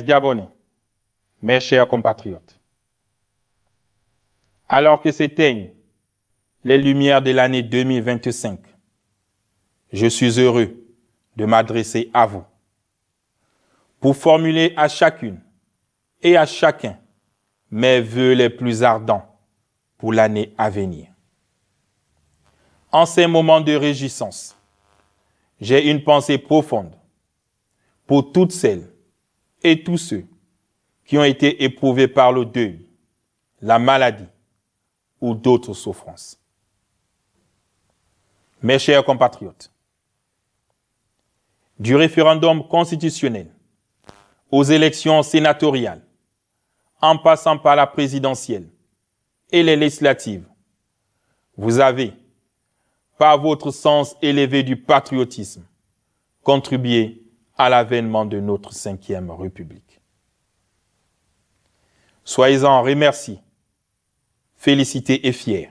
Gabonais, mes chers compatriotes, alors que s'éteignent les lumières de l'année 2025, je suis heureux de m'adresser à vous pour formuler à chacune et à chacun mes vœux les plus ardents pour l'année à venir. En ces moments de réjouissance, j'ai une pensée profonde pour toutes celles et tous ceux qui ont été éprouvés par le deuil, la maladie ou d'autres souffrances. Mes chers compatriotes, du référendum constitutionnel aux élections sénatoriales, en passant par la présidentielle et les législatives, vous avez, par votre sens élevé du patriotisme, contribué à l'avènement de notre 5e République. Soyez-en remerciés, félicités et fiers.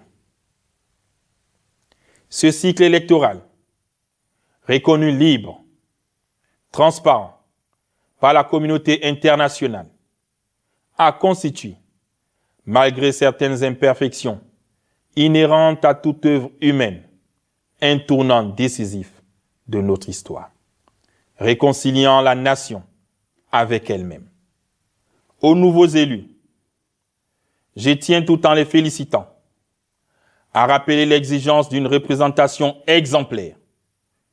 Ce cycle électoral, reconnu libre, transparent par la communauté internationale, a constitué, malgré certaines imperfections inhérentes à toute œuvre humaine, un tournant décisif de notre histoire, réconciliant la nation avec elle-même. Aux nouveaux élus, je tiens tout en les félicitant à rappeler l'exigence d'une représentation exemplaire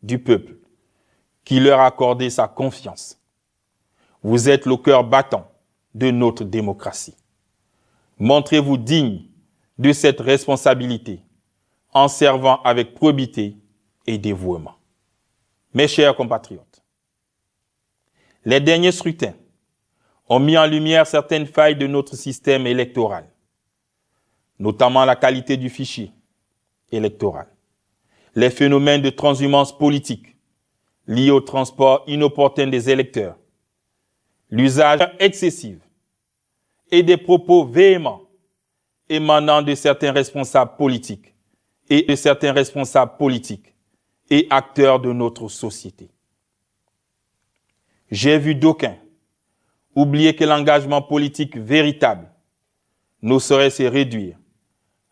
du peuple qui leur a accordé sa confiance. Vous êtes le cœur battant de notre démocratie. Montrez-vous digne de cette responsabilité en servant avec probité et dévouement. Mes chers compatriotes, les derniers scrutins ont mis en lumière certaines failles de notre système électoral, notamment la qualité du fichier électoral, les phénomènes de transhumance politique liés au transport inopportun des électeurs, l'usage excessif et des propos véhéments émanant de certains responsables politiques et acteurs de notre société. J'ai vu d'aucuns oublier que l'engagement politique véritable ne saurait se réduire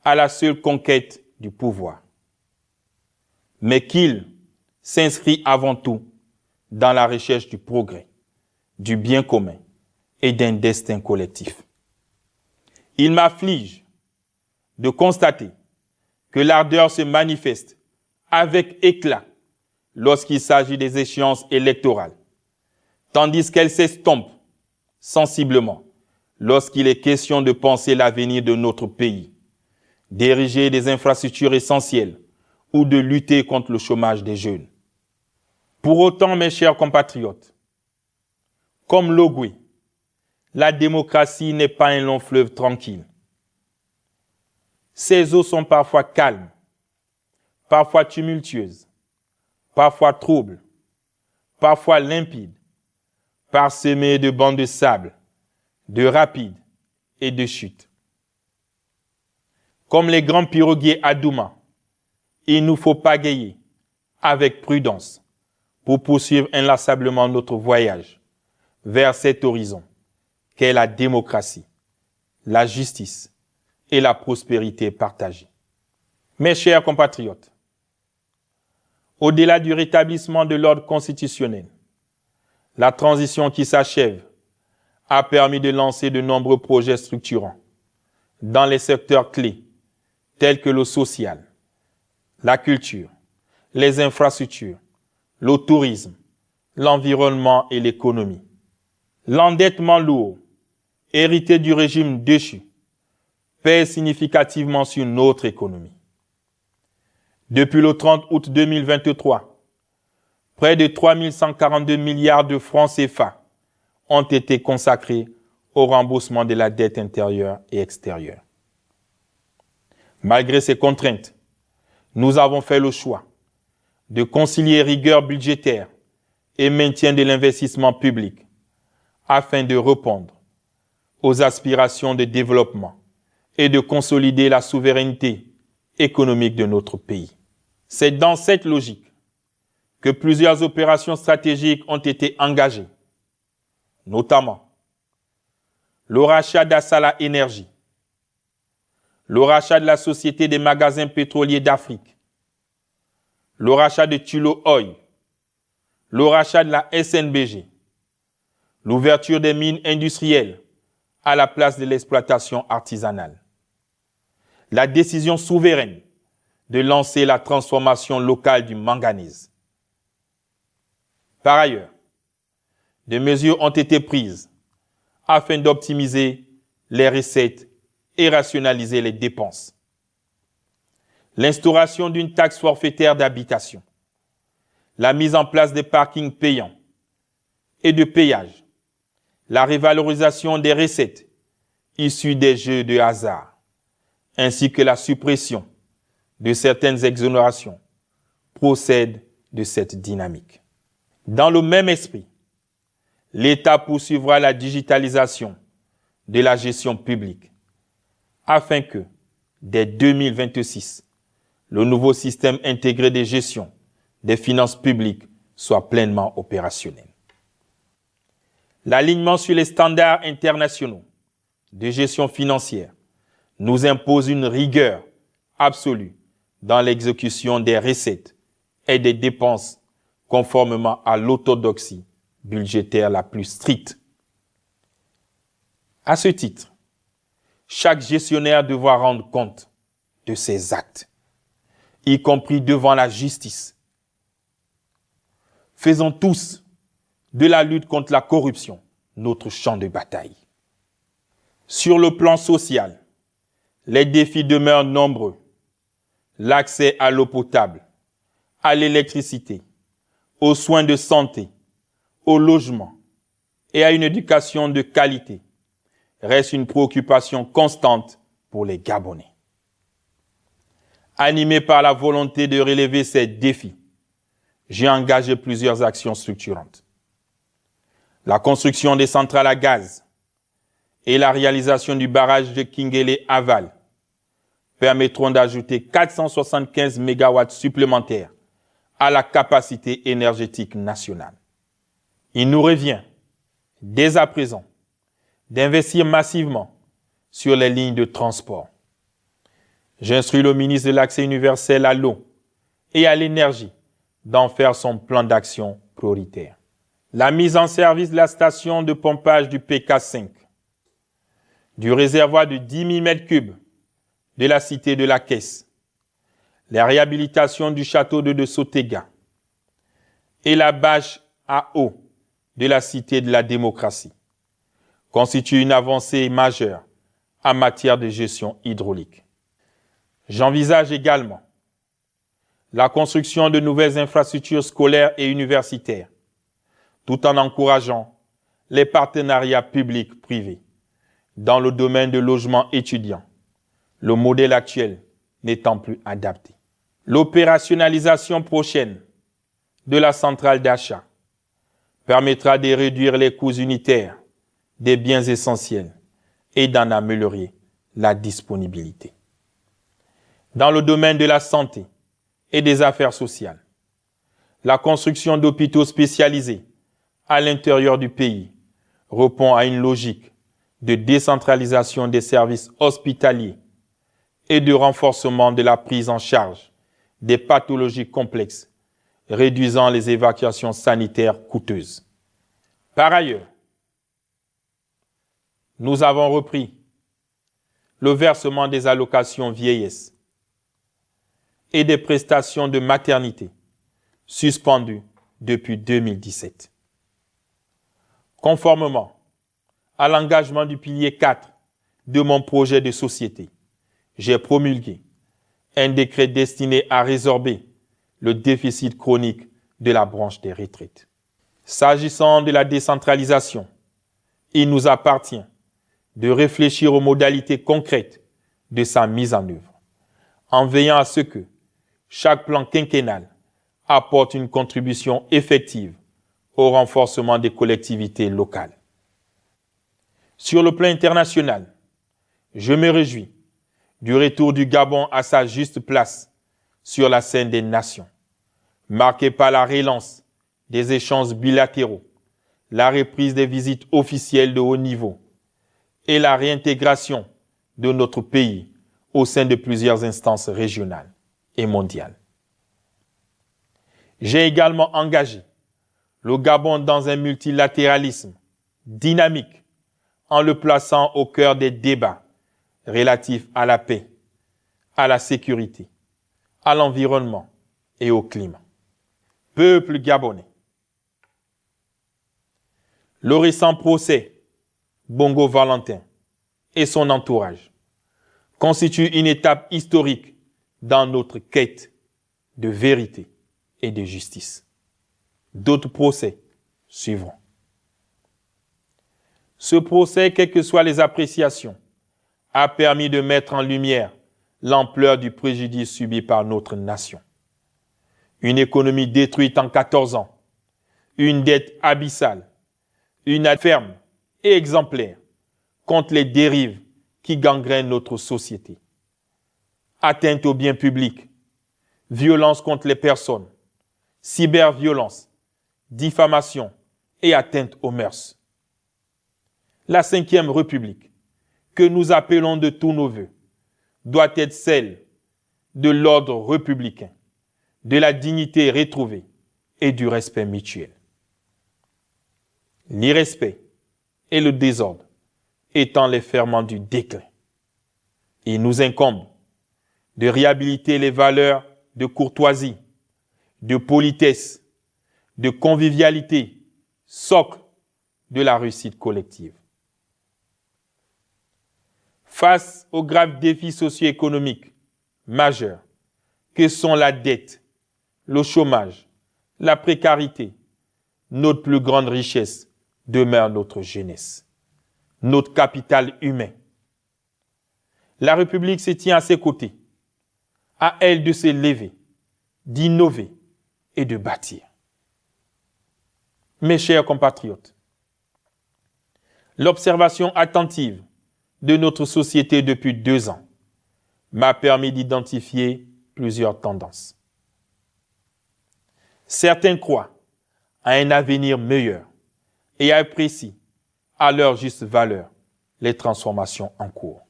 à la seule conquête du pouvoir, mais qu'il s'inscrit avant tout dans la recherche du progrès, du bien commun et d'un destin collectif. Il m'afflige de constater que l'ardeur se manifeste avec éclat lorsqu'il s'agit des échéances électorales, tandis qu'elle s'estompe sensiblement lorsqu'il est question de penser l'avenir de notre pays, d'ériger des infrastructures essentielles ou de lutter contre le chômage des jeunes. Pour autant, mes chers compatriotes, comme l'Ogooué, la démocratie n'est pas un long fleuve tranquille. Ses eaux sont parfois calmes, parfois tumultueuses, parfois troubles, parfois limpides, parsemées de bancs de sable, de rapides et de chutes. Comme les grands piroguiers à Douma, il nous faut pagayer avec prudence pour poursuivre inlassablement notre voyage vers cet horizon qu'est la démocratie, la justice et la prospérité partagée. Mes chers compatriotes, au-delà du rétablissement de l'ordre constitutionnel, la transition qui s'achève a permis de lancer de nombreux projets structurants dans les secteurs clés tels que le social, la culture, les infrastructures, le tourisme, l'environnement et l'économie. L'endettement lourd, hérité du régime déchu, pèse significativement sur notre économie. Depuis le 30 août 2023, près de 3 142 milliards de francs CFA ont été consacrés au remboursement de la dette intérieure et extérieure. Malgré ces contraintes, nous avons fait le choix de concilier rigueur budgétaire et maintien de l'investissement public afin de répondre aux aspirations de développement et de consolider la souveraineté économique de notre pays. C'est dans cette logique que plusieurs opérations stratégiques ont été engagées notamment le rachat d'Assala Énergie, le rachat de la Société des magasins pétroliers d'Afrique, le rachat de Tullow Oil, le rachat de la SNBG, l'ouverture des mines industrielles à la place de l'exploitation artisanale, la décision souveraine de lancer la transformation locale du manganèse. Par ailleurs, des mesures ont été prises afin d'optimiser les recettes et rationaliser les dépenses. L'instauration d'une taxe forfaitaire d'habitation, la mise en place des parkings payants et de péage, la révalorisation des recettes issues des jeux de hasard, ainsi que la suppression de certaines exonérations procèdent de cette dynamique. Dans le même esprit, l'État poursuivra la digitalisation de la gestion publique afin que, dès 2026, le nouveau système intégré de gestion des finances publiques soit pleinement opérationnel. L'alignement sur les standards internationaux de gestion financière nous impose une rigueur absolue dans l'exécution des recettes et des dépenses conformément à l'orthodoxie budgétaire la plus stricte. À ce titre, chaque gestionnaire devra rendre compte de ses actes, y compris devant la justice. Faisons tous de la lutte contre la corruption notre champ de bataille. Sur le plan social, les défis demeurent nombreux. L'accès à l'eau potable, à l'électricité, aux soins de santé, au logement et à une éducation de qualité reste une préoccupation constante pour les Gabonais. Animé par la volonté de relever ces défis, j'ai engagé plusieurs actions structurantes. La construction des centrales à gaz et la réalisation du barrage de Kingele Aval permettront d'ajouter 475 MW supplémentaires à la capacité énergétique nationale. Il nous revient, dès à présent, d'investir massivement sur les lignes de transport. J'instruis le ministre de l'Accès universel à l'eau et à l'énergie d'en faire son plan d'action prioritaire. La mise en service de la station de pompage du PK5, du réservoir de 10 000 m3 de la cité de la Caisse, la réhabilitation du château de Sotega et la bâche à eau de la cité de la démocratie constituent une avancée majeure en matière de gestion hydraulique. J'envisage également la construction de nouvelles infrastructures scolaires et universitaires, tout en encourageant les partenariats publics-privés dans le domaine de logement étudiant, le modèle actuel n'étant plus adapté. L'opérationnalisation prochaine de la centrale d'achat permettra de réduire les coûts unitaires des biens essentiels et d'en améliorer la disponibilité. Dans le domaine de la santé et des affaires sociales, la construction d'hôpitaux spécialisés à l'intérieur du pays répond à une logique de décentralisation des services hospitaliers et de renforcement de la prise en charge des pathologies complexes, réduisant les évacuations sanitaires coûteuses. Par ailleurs, nous avons repris le versement des allocations vieillesse et des prestations de maternité suspendues depuis 2017. Conformément à l'engagement du pilier 4 de mon projet de société, j'ai promulgué un décret destiné à résorber le déficit chronique de la branche des retraites. S'agissant de la décentralisation, il nous appartient de réfléchir aux modalités concrètes de sa mise en œuvre, en veillant à ce que chaque plan quinquennal apporte une contribution effective au renforcement des collectivités locales. Sur le plan international, je me réjouis du retour du Gabon à sa juste place sur la scène des nations, marqué par la relance des échanges bilatéraux, la reprise des visites officielles de haut niveau et la réintégration de notre pays au sein de plusieurs instances régionales et mondiales. J'ai également engagé le Gabon dans un multilatéralisme dynamique en le plaçant au cœur des débats relatifs à la paix, à la sécurité, à l'environnement et au climat. Peuple gabonais. Le récent procès Bongo Valentin et son entourage constitue une étape historique dans notre quête de vérité et de justice. D'autres procès suivront. Ce procès, quelles que soient les appréciations, a permis de mettre en lumière l'ampleur du préjudice subi par notre nation. Une économie détruite en 14 ans, une dette abyssale, une aide ferme et exemplaire contre les dérives qui gangrènent notre société. Atteinte aux biens publics, violence contre les personnes, cyberviolence, diffamation et atteinte aux mœurs. La Ve République, que nous appelons de tous nos vœux, doit être celle de l'ordre républicain, de la dignité retrouvée et du respect mutuel. L'irrespect et le désordre étant les ferments du déclin. Il nous incombe de réhabiliter les valeurs de courtoisie, de politesse, de convivialité, socle de la réussite collective. Face aux graves défis socio-économiques majeurs que sont la dette, le chômage, la précarité, notre plus grande richesse demeure notre jeunesse, notre capital humain. La République se tient à ses côtés, à elle de s'élever, d'innover et de bâtir. Mes chers compatriotes, l'observation attentive de notre société depuis 2 ans m'a permis d'identifier plusieurs tendances. Certains croient à un avenir meilleur et apprécient à leur juste valeur les transformations en cours.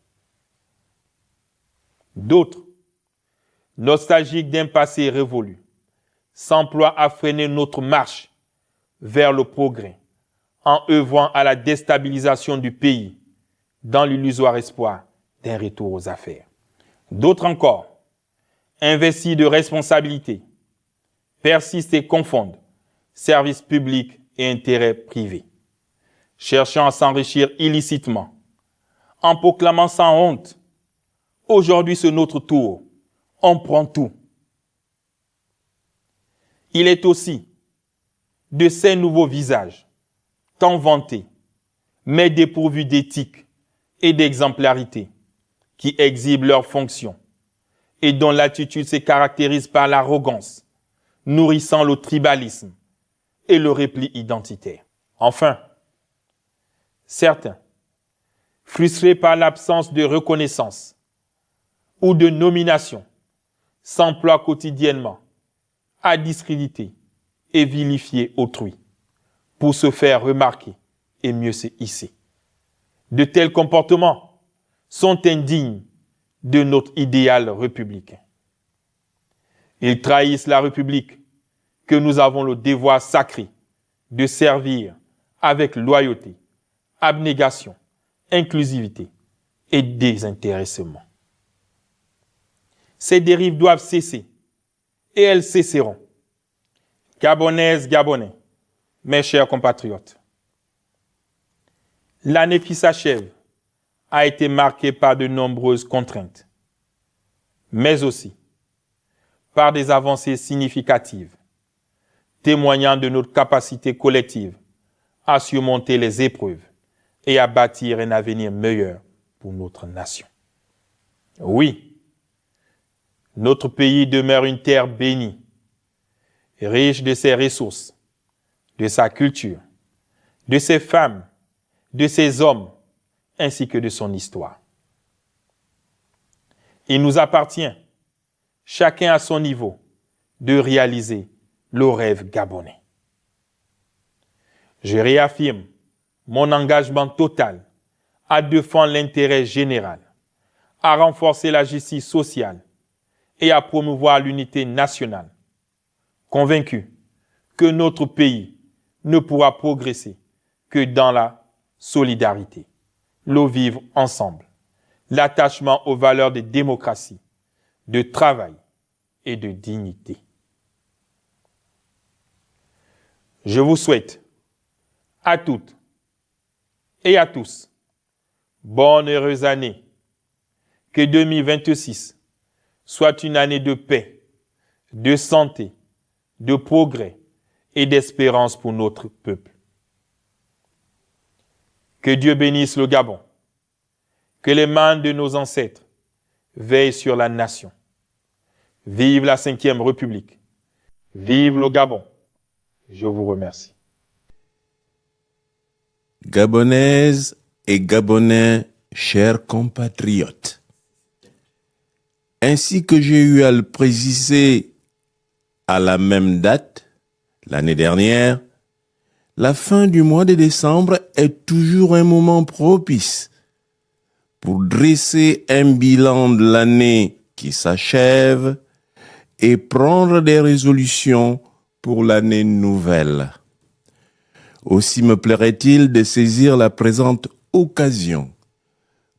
D'autres, nostalgiques d'un passé révolu, s'emploient à freiner notre marche vers le progrès en œuvrant à la déstabilisation du pays dans l'illusoire espoir d'un retour aux affaires. D'autres encore, investis de responsabilités, persistent et confondent services publics et intérêts privés, cherchant à s'enrichir illicitement, en proclamant sans honte « Aujourd'hui c'est notre tour, on prend tout ». Il est aussi de ces nouveaux visages, tant vantés, mais dépourvus d'éthique et d'exemplarité, qui exhibent leurs fonctions et dont l'attitude se caractérise par l'arrogance, nourrissant le tribalisme et le repli identitaire. Enfin, certains, frustrés par l'absence de reconnaissance ou de nomination, s'emploient quotidiennement à discréditer et vilifier autrui pour se faire remarquer et mieux se hisser. De tels comportements sont indignes de notre idéal républicain. Ils trahissent la République que nous avons le devoir sacré de servir avec loyauté, abnégation, inclusivité et désintéressement. Ces dérives doivent cesser et elles cesseront. Gabonaises, Gabonais, mes chers compatriotes, l'année qui s'achève a été marquée par de nombreuses contraintes, mais aussi par des avancées significatives, témoignant de notre capacité collective à surmonter les épreuves et à bâtir un avenir meilleur pour notre nation. Oui, notre pays demeure une terre bénie, riche de ses ressources, de sa culture, de ses femmes, de ses hommes, ainsi que de son histoire. Il nous appartient, chacun à son niveau, de réaliser le rêve gabonais. Je réaffirme mon engagement total à défendre l'intérêt général, à renforcer la justice sociale et à promouvoir l'unité nationale, convaincu que notre pays ne pourra progresser que dans la solidarité, le vivre ensemble, l'attachement aux valeurs de démocratie, de travail et de dignité. Je vous souhaite à toutes et à tous bonne et heureuse année. Que 2026 soit une année de paix, de santé, de progrès et d'espérance pour notre peuple. Que Dieu bénisse le Gabon. Que les mains de nos ancêtres veillent sur la nation. Vive la 5e République. Vive le Gabon. Je vous remercie. Gabonaises et Gabonais, chers compatriotes, ainsi que j'ai eu à le préciser à la même date, l'année dernière, la fin du mois de décembre est toujours un moment propice pour dresser un bilan de l'année qui s'achève et prendre des résolutions pour l'année nouvelle. Aussi me plairait-il de saisir la présente occasion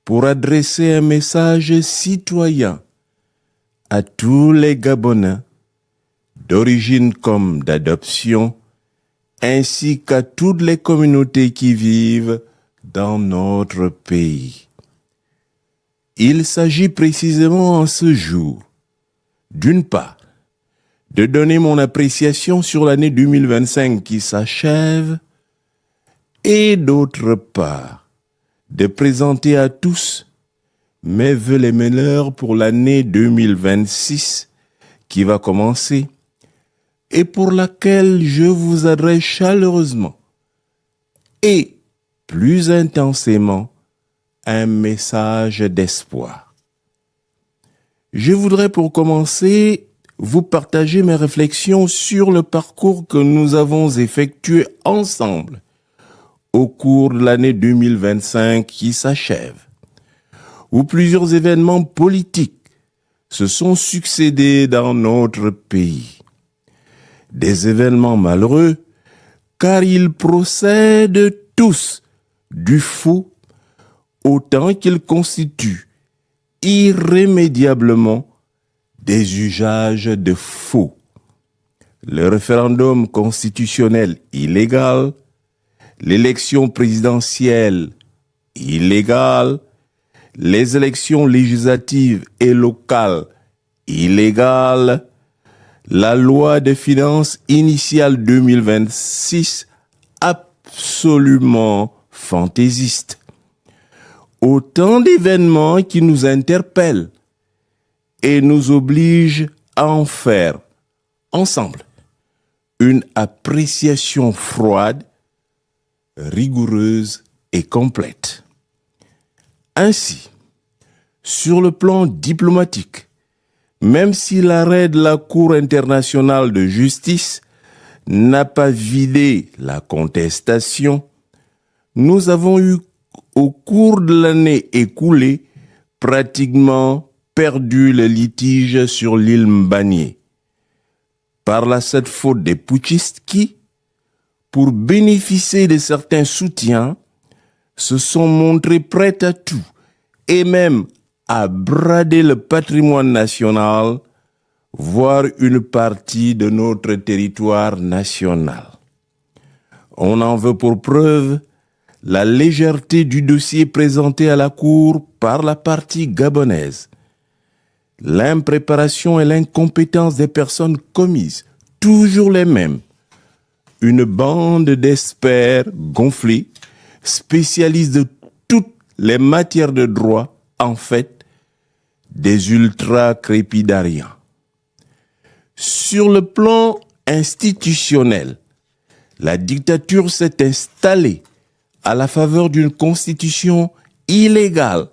pour adresser un message citoyen à tous les Gabonais, d'origine comme d'adoption, ainsi qu'à toutes les communautés qui vivent dans notre pays. Il s'agit précisément en ce jour, d'une part, de donner mon appréciation sur l'année 2025 qui s'achève, et d'autre part, de présenter à tous mes vœux les meilleurs pour l'année 2026 qui va commencer et pour laquelle je vous adresse chaleureusement et plus intensément un message d'espoir. Je voudrais pour commencer vous partager mes réflexions sur le parcours que nous avons effectué ensemble au cours de l'année 2025 qui s'achève, où plusieurs événements politiques se sont succédés dans notre pays. Des événements malheureux, car ils procèdent tous du faux, autant qu'ils constituent irrémédiablement des usages de faux. Le référendum constitutionnel illégal, l'élection présidentielle illégale, les élections législatives et locales illégales, la loi de finances initiale 2026 absolument fantaisiste. Autant d'événements qui nous interpellent et nous obligent à en faire, ensemble, une appréciation froide, rigoureuse et complète. Ainsi, sur le plan diplomatique, même si l'arrêt de la Cour internationale de justice n'a pas vidé la contestation, nous avons eu au cours de l'année écoulée pratiquement perdu le litige sur l'île Mbanié par la seule faute des putschistes qui, pour bénéficier de certains soutiens, se sont montrés prêts à tout et même à brader le patrimoine national, voire une partie de notre territoire national. On en veut pour preuve la légèreté du dossier présenté à la Cour par la partie gabonaise, l'impréparation et l'incompétence des personnes commises, toujours les mêmes, une bande d'experts gonflés, spécialistes de toutes les matières de droit, en fait, des ultra-crépidariens. Sur le plan institutionnel, la dictature s'est installée à la faveur d'une constitution illégale,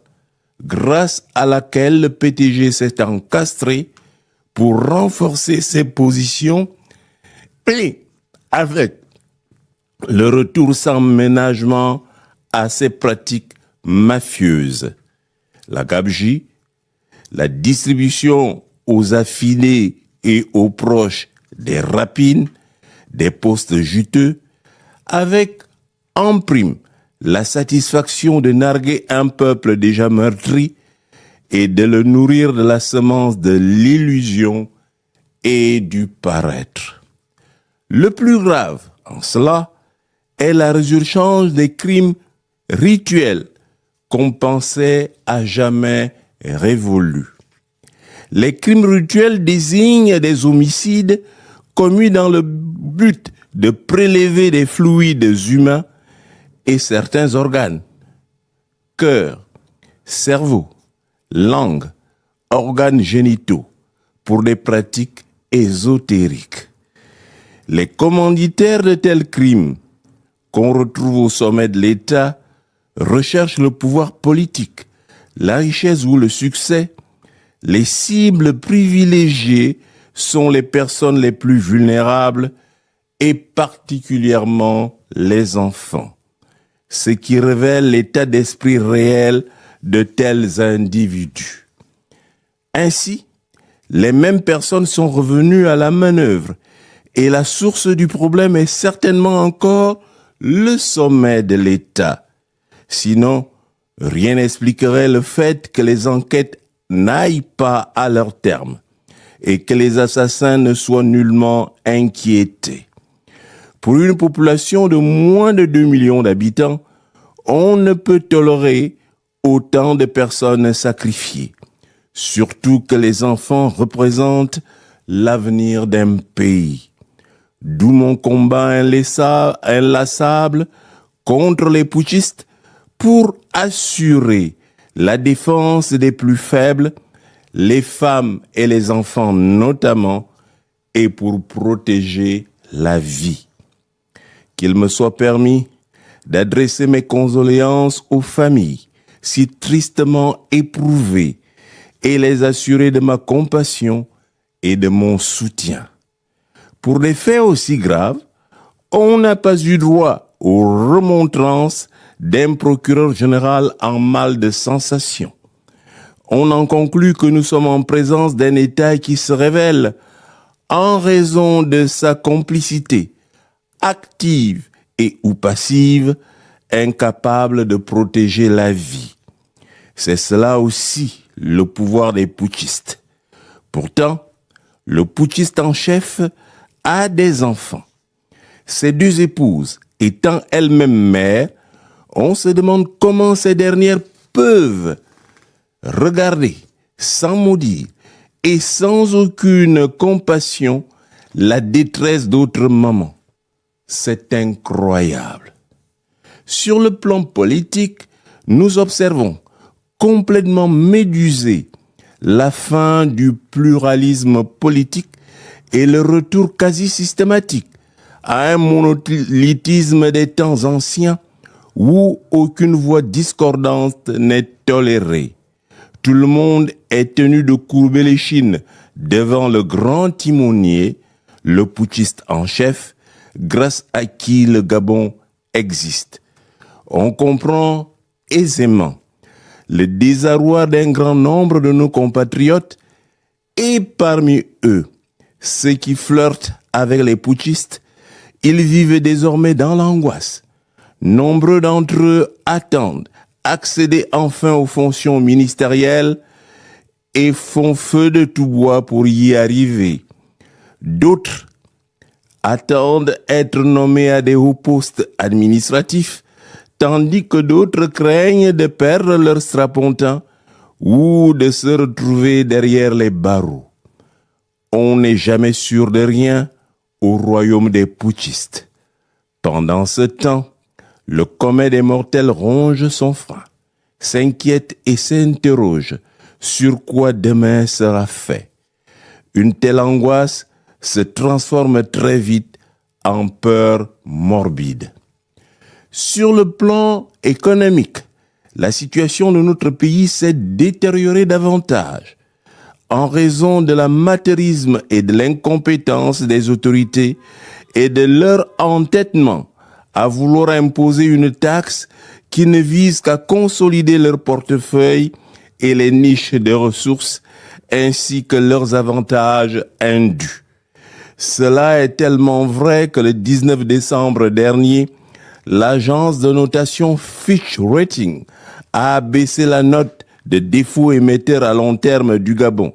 grâce à laquelle le PTG s'est encastré pour renforcer ses positions et avec le retour sans ménagement à ces pratiques mafieuses. La gabegie, la distribution aux affidés et aux proches des rapines, des postes juteux, avec en prime la satisfaction de narguer un peuple déjà meurtri et de le nourrir de la semence de l'illusion et du paraître. Le plus grave en cela est la résurgence des crimes rituels qu'on pensait à jamais révolus. Les crimes rituels désignent des homicides commis dans le but de prélever des fluides humains et certains organes, cœur, cerveau, langue, organes génitaux, pour des pratiques ésotériques. Les commanditaires de tels crimes, qu'on retrouve au sommet de l'État, recherchent le pouvoir politique, la richesse ou le succès. Les cibles privilégiées sont les personnes les plus vulnérables et particulièrement les enfants, ce qui révèle l'état d'esprit réel de tels individus. Ainsi, les mêmes personnes sont revenues à la manœuvre et la source du problème est certainement encore le sommet de l'État. Sinon, rien n'expliquerait le fait que les enquêtes n'aillent pas à leur terme et que les assassins ne soient nullement inquiétés. Pour une population de moins de 2 millions d'habitants, on ne peut tolérer autant de personnes sacrifiées, surtout que les enfants représentent l'avenir d'un pays. D'où mon combat inlassable contre les putschistes pour assurer la défense des plus faibles, les femmes et les enfants notamment, et pour protéger la vie. Qu'il me soit permis d'adresser mes condoléances aux familles si tristement éprouvées et les assurer de ma compassion et de mon soutien. Pour des faits aussi graves, on n'a pas eu droit aux remontrances d'un procureur général en mal de sensation. On en conclut que nous sommes en présence d'un État qui se révèle, en raison de sa complicité, active et ou passive, incapable de protéger la vie. C'est cela aussi le pouvoir des putschistes. Pourtant, le putschiste en chef a des enfants. Ses 2 épouses, étant elles-mêmes mères, on se demande comment ces dernières peuvent regarder sans mot dire et sans aucune compassion la détresse d'autres mamans. C'est incroyable. Sur le plan politique, nous observons complètement médusé la fin du pluralisme politique et le retour quasi systématique à un monolithisme des temps anciens où aucune voix discordante n'est tolérée. Tout le monde est tenu de courber l'échine devant le grand timonier, le putschiste en chef, grâce à qui le Gabon existe. On comprend aisément le désarroi d'un grand nombre de nos compatriotes et parmi eux, ceux qui flirtent avec les putschistes, ils vivent désormais dans l'angoisse. Nombreux d'entre eux attendent accéder enfin aux fonctions ministérielles et font feu de tout bois pour y arriver. D'autres attendent être nommés à des hauts postes administratifs, tandis que d'autres craignent de perdre leur strapontin ou de se retrouver derrière les barreaux. On n'est jamais sûr de rien au royaume des putschistes. Pendant ce temps, le commun des mortels ronge son frein, s'inquiète et s'interroge sur quoi demain sera fait. Une telle angoisse se transforme très vite en peur morbide. Sur le plan économique, la situation de notre pays s'est détériorée davantage en raison de l'amateurisme et de l'incompétence des autorités et de leur entêtement à vouloir imposer une taxe qui ne vise qu'à consolider leur portefeuille et les niches de ressources, ainsi que leurs avantages indus. Cela est tellement vrai que le 19 décembre dernier, l'agence de notation Fitch Ratings a abaissé la note de défaut émetteur à long terme du Gabon,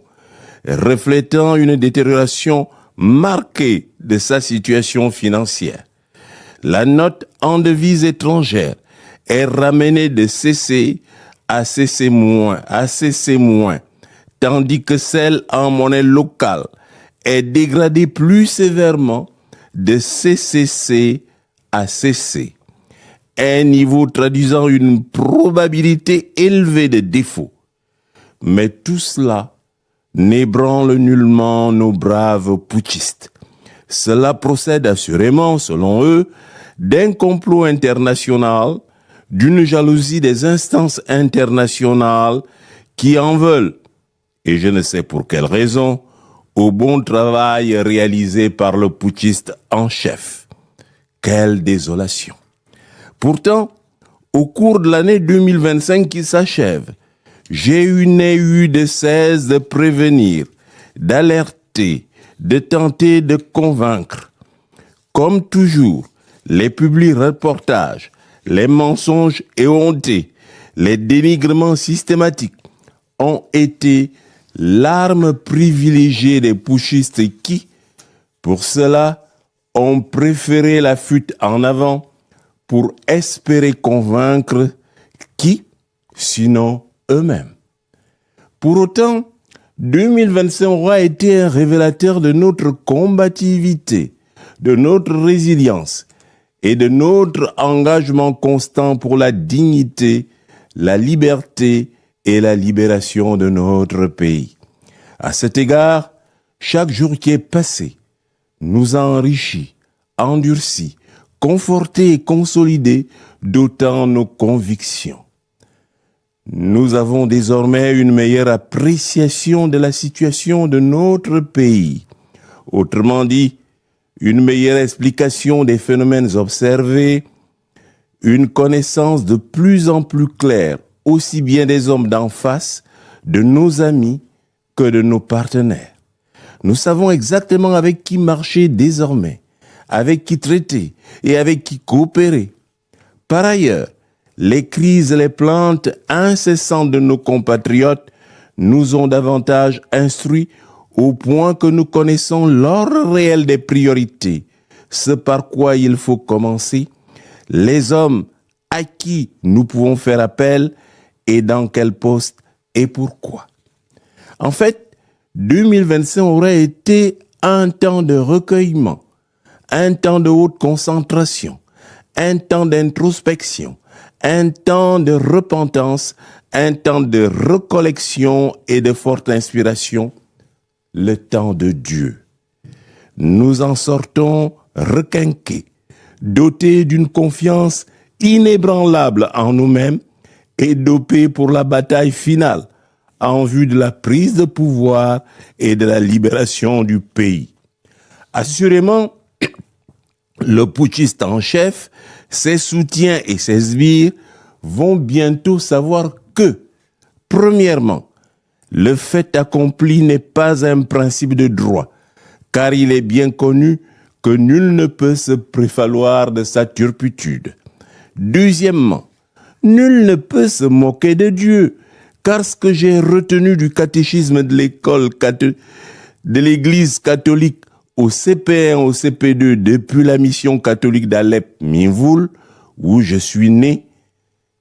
reflétant une détérioration marquée de sa situation financière. La note en devise étrangère est ramenée de CC à CC-, tandis que celle en monnaie locale est dégradée plus sévèrement de CCC à CC, un niveau traduisant une probabilité élevée de défaut. Mais tout cela n'ébranle nullement nos braves putschistes. Cela procède assurément, selon eux, d'un complot international, d'une jalousie des instances internationales qui en veulent, et je ne sais pour quelle raison, au bon travail réalisé par le putschiste en chef. Quelle désolation! Pourtant, au cours de l'année 2025 qui s'achève, j'ai eu de cesse de prévenir, d'alerter, de tenter de convaincre. Comme toujours, les publics reportages, les mensonges éhontés, les dénigrements systématiques ont été l'arme privilégiée des putschistes qui, pour cela, ont préféré la fuite en avant pour espérer convaincre qui, sinon eux-mêmes. Pour autant, 2025 aura été un révélateur de notre combativité, de notre résilience et de notre engagement constant pour la dignité, la liberté et la libération de notre pays. À cet égard, chaque jour qui est passé nous a enrichis, endurcis, confortés et consolidés d'autant nos convictions. Nous avons désormais une meilleure appréciation de la situation de notre pays. Autrement dit, une meilleure explication des phénomènes observés, une connaissance de plus en plus claire, aussi bien des hommes d'en face, de nos amis, que de nos partenaires. Nous savons exactement avec qui marcher désormais, avec qui traiter et avec qui coopérer. Par ailleurs, les crises et les plaintes incessantes de nos compatriotes nous ont davantage instruits au point que nous connaissons l'ordre réel des priorités, ce par quoi il faut commencer, les hommes à qui nous pouvons faire appel et dans quel poste et pourquoi. En fait, 2025 aurait été un temps de recueillement, un temps de haute concentration, un temps d'introspection, un temps de repentance, un temps de recollection et de forte inspiration, le temps de Dieu. Nous en sortons requinqués, dotés d'une confiance inébranlable en nous-mêmes et dopés pour la bataille finale en vue de la prise de pouvoir et de la libération du pays. Assurément, le putschiste en chef, ses soutiens et ses sbires vont bientôt savoir que, premièrement, le fait accompli n'est pas un principe de droit, car il est bien connu que nul ne peut se prévaloir de sa turpitude. Deuxièmement, nul ne peut se moquer de Dieu, car ce que j'ai retenu du catéchisme de de l'Église catholique au CP1, au CP2, depuis la mission catholique d'Alep-Minvoul, où je suis né,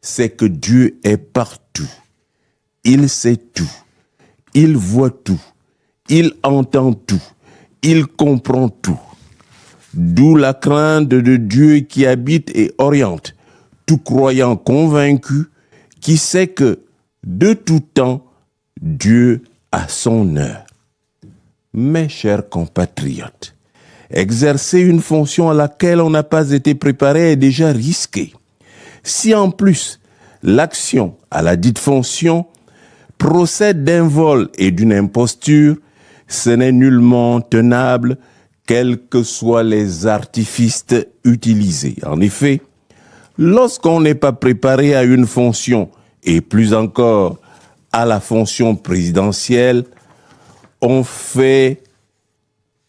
c'est que Dieu est partout. Il sait tout. Il voit tout. Il entend tout. Il comprend tout. D'où la crainte de Dieu qui habite et oriente tout croyant convaincu qui sait que, de tout temps, Dieu a son heure. Mes chers compatriotes, exercer une fonction à laquelle on n'a pas été préparé est déjà risqué. Si en plus, l'action à la dite fonction procède d'un vol et d'une imposture, ce n'est nullement tenable quels que soient les artifices utilisés. En effet, lorsqu'on n'est pas préparé à une fonction, et plus encore à la fonction présidentielle, on fait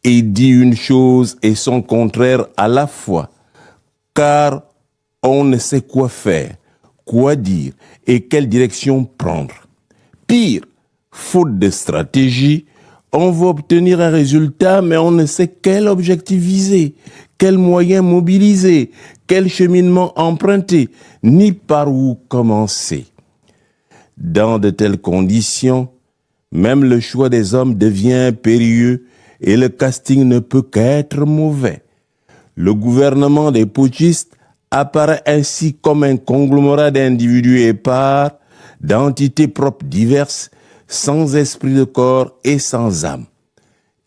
et dit une chose et son contraire à la fois, car on ne sait quoi faire, quoi dire et quelle direction prendre. Pire, faute de stratégie, on va obtenir un résultat, mais on ne sait quel objectif viser, quel moyen mobiliser, quel cheminement emprunter, ni par où commencer. Dans de telles conditions, même le choix des hommes devient périlleux et le casting ne peut qu'être mauvais. Le gouvernement des putschistes apparaît ainsi comme un conglomérat d'individus épars, d'entités propres diverses, sans esprit de corps et sans âme.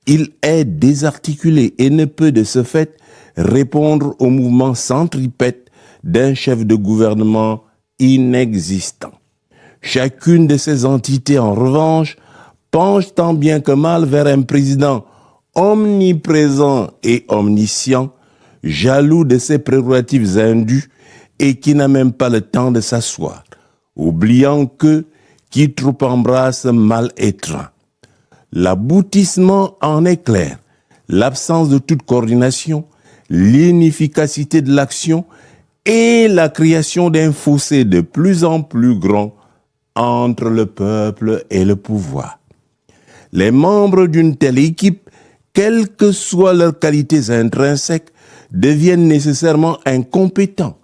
Il est désarticulé et ne peut de ce fait répondre au mouvement centripète d'un chef de gouvernement inexistant. Chacune de ces entités, en revanche, penche tant bien que mal vers un président omniprésent et omniscient, jaloux de ses prérogatives indues et qui n'a même pas le temps de s'asseoir, oubliant que qui trop embrasse mal étreint. L'aboutissement en est clair, l'absence de toute coordination, l'inefficacité de l'action et la création d'un fossé de plus en plus grand entre le peuple et le pouvoir. Les membres d'une telle équipe, quelles que soient leurs qualités intrinsèques, deviennent nécessairement incompétents,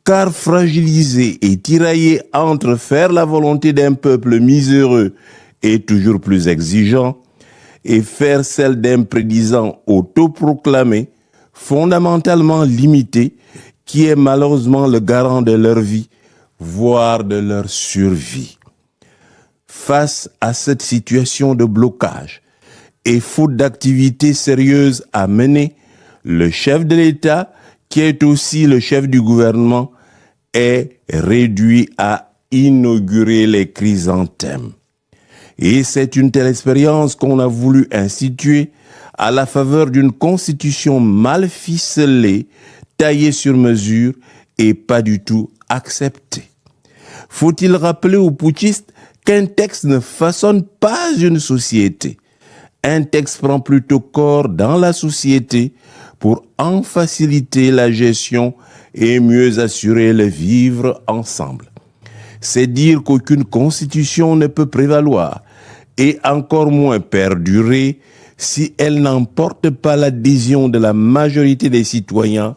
car fragilisés et tiraillés entre faire la volonté d'un peuple miséreux et toujours plus exigeant, et faire celle d'un prédisant autoproclamé, fondamentalement limité, qui est malheureusement le garant de leur vie, voire de leur survie. Face à cette situation de blocage et faute d'activités sérieuses à mener, le chef de l'État, qui est aussi le chef du gouvernement, est réduit à inaugurer les chrysanthèmes. Et c'est une telle expérience qu'on a voulu instituer à la faveur d'une constitution mal ficelée, taillée sur mesure et pas du tout acceptée. Faut-il rappeler aux putschistes qu'un texte ne façonne pas une société. Un texte prend plutôt corps dans la société pour en faciliter la gestion et mieux assurer le vivre ensemble. C'est dire qu'aucune constitution ne peut prévaloir et encore moins perdurer si elle n'emporte pas l'adhésion de la majorité des citoyens,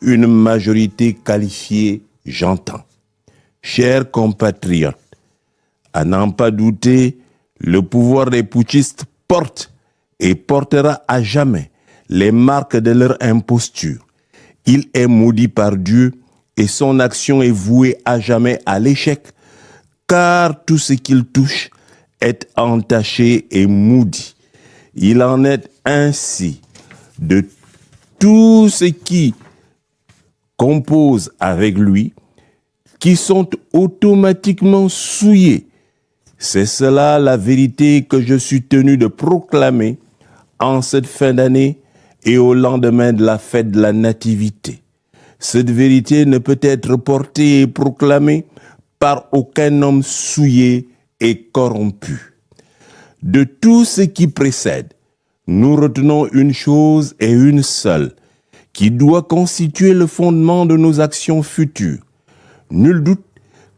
une majorité qualifiée, j'entends. Chers compatriotes, à n'en pas douter, le pouvoir des putschistes porte et portera à jamais les marques de leur imposture. Il est maudit par Dieu et son action est vouée à jamais à l'échec, car tout ce qu'il touche est entaché et maudit. Il en est ainsi de tout ce qui compose avec lui, qui sont automatiquement souillés. C'est cela la vérité que je suis tenu de proclamer en cette fin d'année et au lendemain de la fête de la Nativité. Cette vérité ne peut être portée et proclamée par aucun homme souillé et corrompu. De tout ce qui précède, nous retenons une chose et une seule, qui doit constituer le fondement de nos actions futures. Nul doute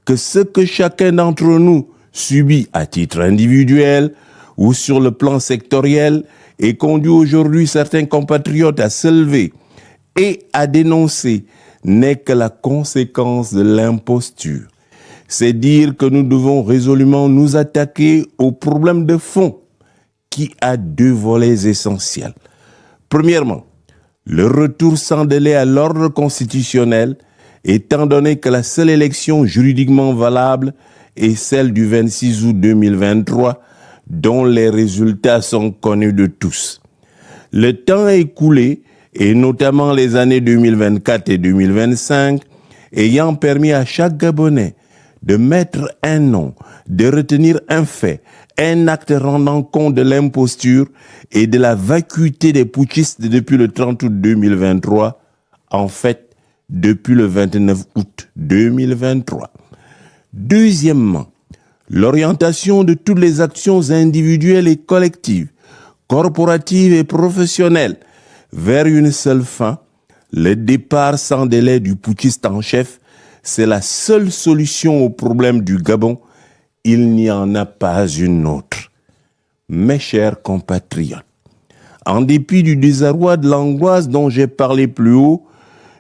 que ce que chacun d'entre nous subit à titre individuel ou sur le plan sectoriel et conduit aujourd'hui certains compatriotes à se lever et à dénoncer n'est que la conséquence de l'imposture. C'est dire que nous devons résolument nous attaquer au problème de fond qui a deux volets essentiels. Premièrement, le retour sans délai à l'ordre constitutionnel, étant donné que la seule élection juridiquement valable est celle du 26 août 2023, dont les résultats sont connus de tous. Le temps écoulé, et notamment les années 2024 et 2025, ayant permis à chaque Gabonais de mettre un nom, de retenir un fait, un acte rendant compte de l'imposture et de la vacuité des putschistes depuis le 30 août 2023, en fait, depuis le 29 août 2023. Deuxièmement, l'orientation de toutes les actions individuelles et collectives, corporatives et professionnelles, vers une seule fin, le départ sans délai du putschiste en chef, c'est la seule solution au problème du Gabon. Il n'y en a pas une autre. Mes chers compatriotes, en dépit du désarroi, de l'angoisse dont j'ai parlé plus haut,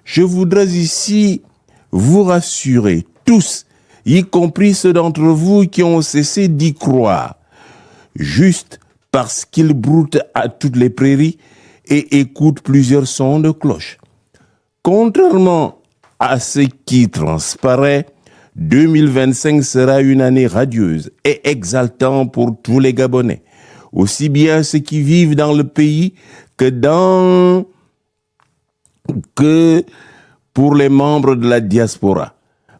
je voudrais ici vous rassurer, tous, y compris ceux d'entre vous qui ont cessé d'y croire, juste parce qu'ils broutent à toutes les prairies et écoutent plusieurs sons de cloche. Contrairement à ce qui transparaît, 2025 sera une année radieuse et exaltante pour tous les Gabonais, aussi bien ceux qui vivent dans le pays que pour les membres de la diaspora.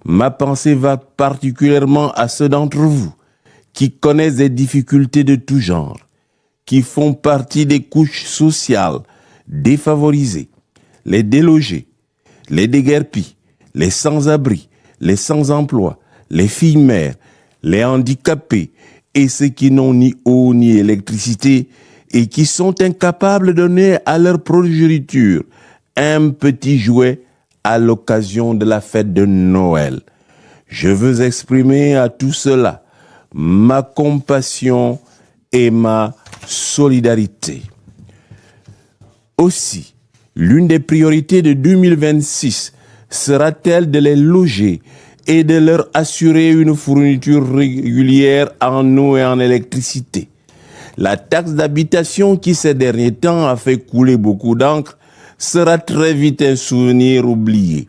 Ma pensée va particulièrement à ceux d'entre vous qui connaissent des difficultés de tout genre, qui font partie des couches sociales défavorisées, les délogés, les déguerpis, les sans-abri, les sans-emploi, les filles-mères, les handicapés et ceux qui n'ont ni eau ni électricité et qui sont incapables de donner à leur progéniture un petit jouet à l'occasion de la fête de Noël. Je veux exprimer à tout cela ma compassion et ma solidarité. Aussi, l'une des priorités de 2026 sera-t-elle de les loger et de leur assurer une fourniture régulière en eau et en électricité. La taxe d'habitation qui ces derniers temps a fait couler beaucoup d'encre sera très vite un souvenir oublié.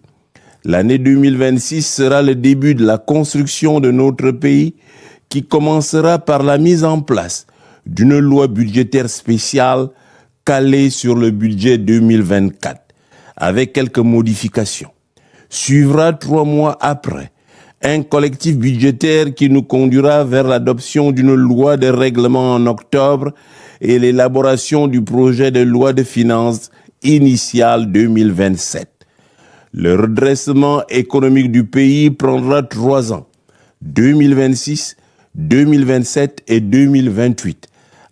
L'année 2026 sera le début de la construction de notre pays qui commencera par la mise en place d'une loi budgétaire spéciale calée sur le budget 2024 avec quelques modifications. Suivra 3 mois après un collectif budgétaire qui nous conduira vers l'adoption d'une loi de règlement en octobre et l'élaboration du projet de loi de finances initiale 2027. Le redressement économique du pays prendra 3 ans, 2026, 2027 et 2028,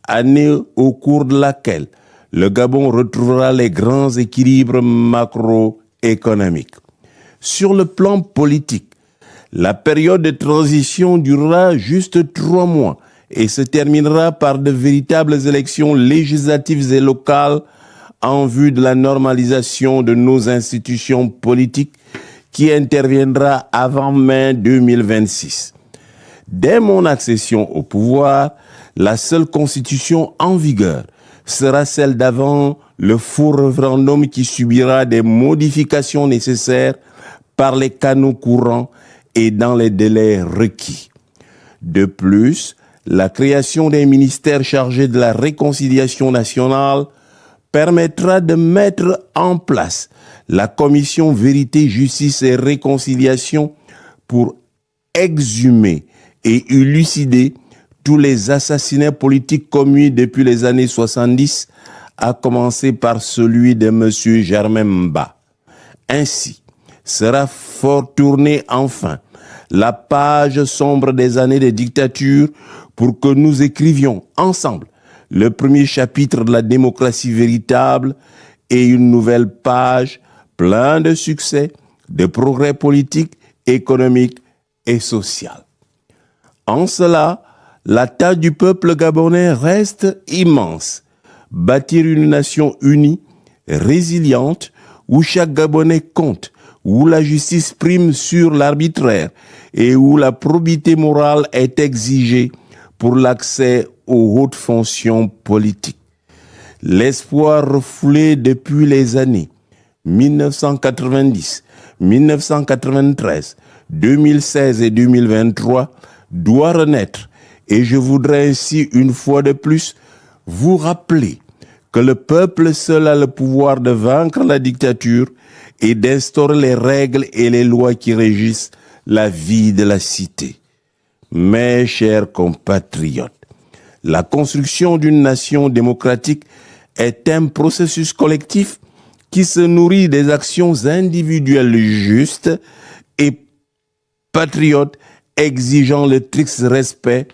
année au cours de laquelle le Gabon retrouvera les grands équilibres macroéconomiques. Sur le plan politique, la période de transition durera juste 3 mois et se terminera par de véritables élections législatives et locales en vue de la normalisation de nos institutions politiques qui interviendra avant mai 2026. Dès mon accession au pouvoir, la seule constitution en vigueur sera celle d'avant le faux référendum qui subira des modifications nécessaires par les canaux courants et dans les délais requis. De plus, la création des ministères chargés de la réconciliation nationale permettra de mettre en place la commission Vérité, Justice et Réconciliation pour exhumer et élucider tous les assassinats politiques commis depuis les années 70, à commencer par celui de M. Germain Mba. Ainsi, sera fort tournée enfin la page sombre des années de dictature pour que nous écrivions ensemble le premier chapitre de la démocratie véritable et une nouvelle page pleine de succès, de progrès politiques, économiques et social. En cela, la tâche du peuple gabonais reste immense. Bâtir une nation unie, résiliente, où chaque Gabonais compte, où la justice prime sur l'arbitraire et où la probité morale est exigée pour l'accès aux hautes fonctions politiques. L'espoir refoulé depuis les années 1990, 1993, 2016 et 2023 doit renaître et je voudrais ainsi une fois de plus vous rappeler que le peuple seul a le pouvoir de vaincre la dictature et d'instaurer les règles et les lois qui régissent la vie de la cité. Mes chers compatriotes, la construction d'une nation démocratique est un processus collectif qui se nourrit des actions individuelles justes et patriotes exigeant le strict respect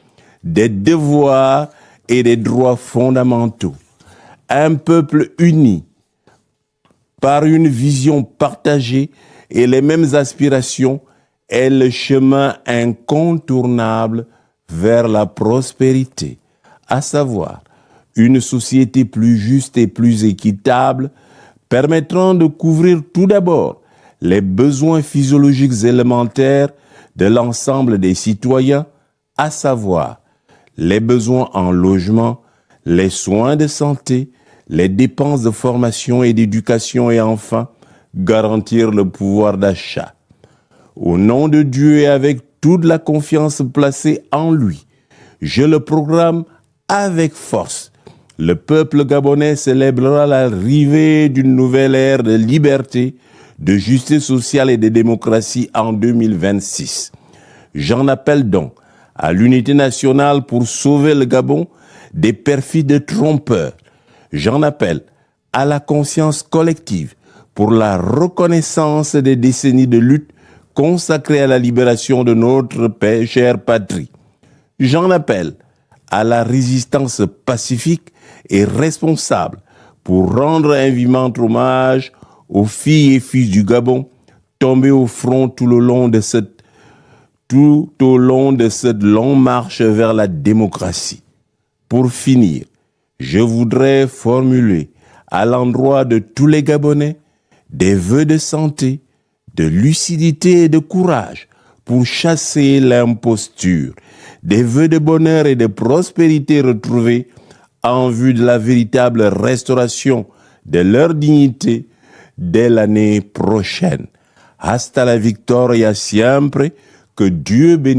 des devoirs et des droits fondamentaux. Un peuple uni par une vision partagée et les mêmes aspirations est le chemin incontournable vers la prospérité, à savoir une société plus juste et plus équitable, permettant de couvrir tout d'abord les besoins physiologiques élémentaires de l'ensemble des citoyens, à savoir les besoins en logement, les soins de santé, les dépenses de formation et d'éducation et enfin garantir le pouvoir d'achat. Au nom de Dieu et avec toute la confiance placée en lui, je le proclame avec force. Le peuple gabonais célébrera l'arrivée d'une nouvelle ère de liberté, de justice sociale et de démocratie en 2026. J'en appelle donc à l'unité nationale pour sauver le Gabon des perfides trompeurs. J'en appelle à la conscience collective pour la reconnaissance des décennies de lutte consacrées à la libération de notre chère patrie. J'en appelle à la résistance pacifique et responsable pour rendre un vivant hommage aux filles et fils du Gabon tombés au front tout au long de cette longue marche vers la démocratie. Pour finir, je voudrais formuler à l'endroit de tous les Gabonais des vœux de santé, de lucidité et de courage pour chasser l'imposture, des vœux de bonheur et de prospérité retrouvés en vue de la véritable restauration de leur dignité dès l'année prochaine. Hasta la victoria siempre, que Dieu bénisse.